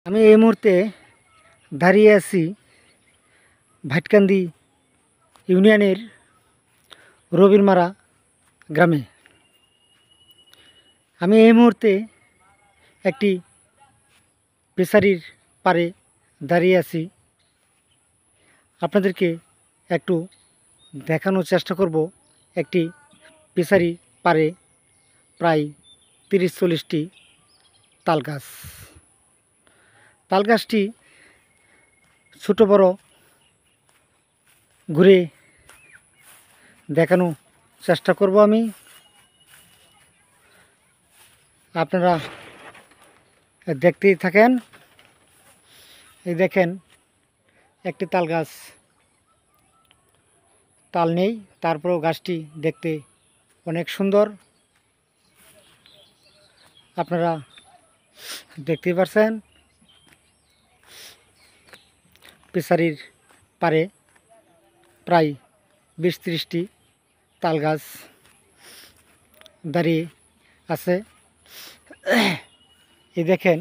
আমি এই মুহূর্তে দাঁড়িয়ে আছি ভাটকান্দি ইউনিয়নের রবিরমারা গ্রামে। আমি এই মুহূর্তে একটি ফিশারির পাড়ে দাঁড়িয়ে আছি। আপনাদেরকে একটু দেখানোর চেষ্টা করব একটি ফিশারি পাড়ে প্রায় 30-40টি তাল গাছ। তাল গাছটি ছোটো বড় ঘুরে দেখানোর চেষ্টা করব আমি। আপনারা দেখতেই থাকেন। এই দেখেন একটি তাল গাছ, তাল নেই, তারপরেও গাছটি দেখতে অনেক সুন্দর। আপনারা দেখতেই পাচ্ছেন ফিশারির পাড়ে প্রায় 20-30টি তাল গাছ দাঁড়িয়ে আছে। এই দেখেন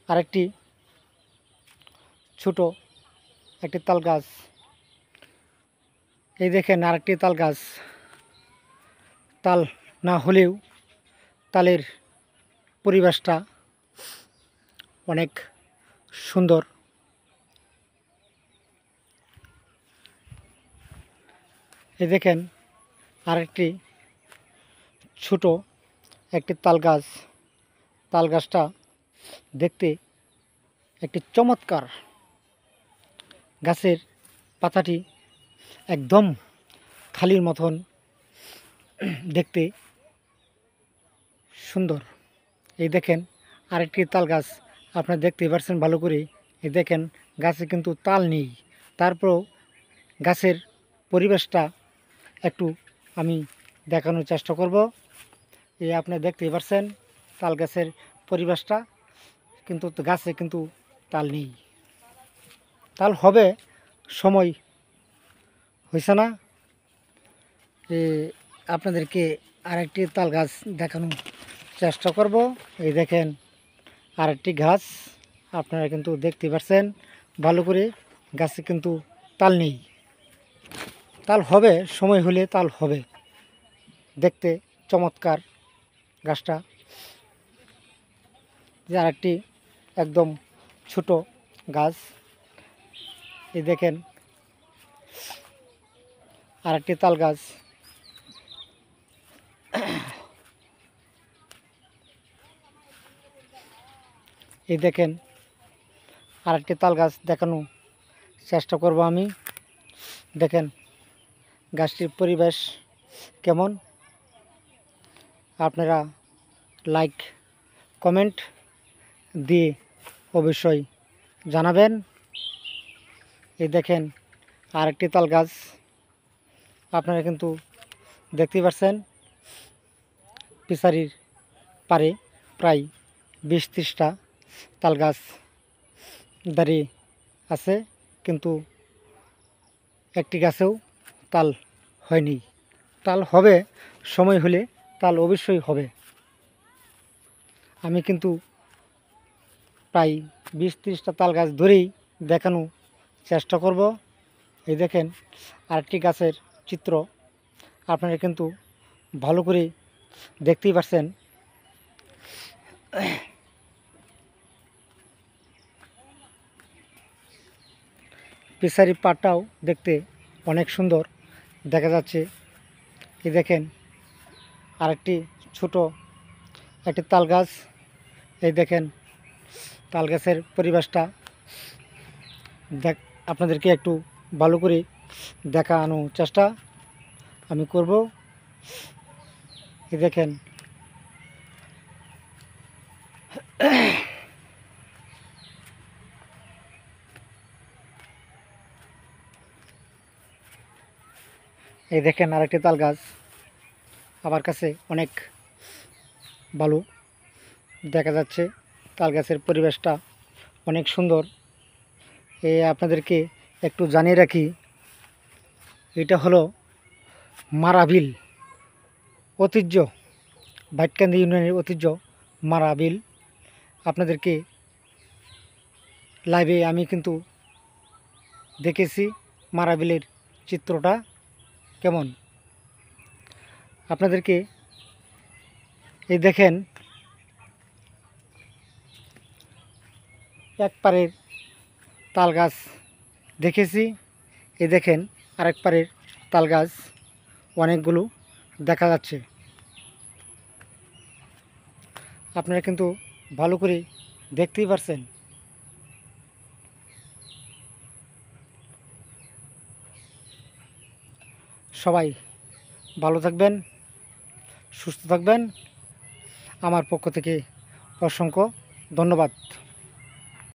আরেকটি ছোট একটি তাল গাছ। এই দেখেন আরেকটি তাল গাছ। তাল না হলেও তালের পরিবেশটা অনেক সুন্দর। এই দেখেন আরেকটি ছোট একটি তাল গাছ। তাল গাছটা দেখতে একটি চমৎকার। গাছের পাতাটি একদম থালির মতন দেখতে সুন্দর। এই দেখেন আরেকটি তাল গাছ, আপনারা দেখতেই পাচ্ছেন ভালো করে। এই দেখেন গাছে কিন্তু তাল নেই, তারপরেও গাছের পরিবেশটা একটু আমি দেখানোর চেষ্টা করব। এই আপনি দেখতেই পাচ্ছেন তাল গাছের পরিবেশটা, কিন্তু গাছে কিন্তু তাল নেই। তাল হবে, সময় হয়েছে না। আপনাদেরকে আরেকটি তাল গাছ দেখানোর চেষ্টা করব। এই দেখেন আরেকটি গাছ, আপনারা কিন্তু দেখতে পাচ্ছেন ভালো করে। গাছে কিন্তু তাল নেই। তাল হবে, সময় হলে তাল হবে। দেখতে চমৎকার গাছটা। যে আরেকটি একদম ছোট গাছ। এই দেখেন আরেকটি তাল গাছ। এই দেখেন আরেকটি তাল গাছ দেখানোর চেষ্টা করব আমি। দেখেন গাছটির পরিবেশ কেমন, আপনারা লাইক কমেন্ট দিয়ে অবশ্যই জানাবেন। এই দেখেন আরেকটি তাল গাছ, আপনারা কিন্তু দেখতেই পাচ্ছেন ফিশারির পাড়ে প্রায় 20-30টা তাল গাছ দাঁড়িয়ে আছে, কিন্তু একটি গাছেও তাল হয়নি। তাল হবে, সময় হলে তাল অবশ্যই হবে। আমি কিন্তু প্রায় 20-30টা তাল গাছ ধরেই দেখানোর চেষ্টা করব। এই দেখেন আরেকটি গাছের চিত্র, আপনারা কিন্তু ভালো করে দেখতেই পাচ্ছেন। ফিশারি পাড়টাও দেখতে অনেক সুন্দর দেখা যাচ্ছে। এই দেখেন আরেকটি ছোট একটি তাল গাছ। এই দেখেন তাল গাছের পরিবেশটা আপনাদেরকে একটু ভালো করে দেখানোর চেষ্টা আমি করব। এই দেখেন এই দেখেন আরেকটি তাল গাছ আমার কাছে অনেক ভালো দেখা যাচ্ছে। তাল গাছের পরিবেশটা অনেক সুন্দর। আপনাদেরকে একটু জানিয়ে রাখি, এটা হলো মারাবিল ঐতিহ্য, ভাটকান্দি ইউনিয়নের ঐতিহ্য মারাবিল। আপনাদেরকে লাইভে আমি কিন্তু দেখেছি মারাবিলের চিত্রটা কেমন। আপনাদেরকে এই দেখেন এক পারের তাল গাছ দেখেছি, এই দেখেন আরেক পারের তাল গাছ অনেকগুলো দেখা যাচ্ছে। আপনারা কিন্তু ভালো করে দেখতেই পারছেন। সবাই ভালো থাকবেন, সুস্থ থাকবেন। আমার পক্ষ থেকে অসংখ্য ধন্যবাদ।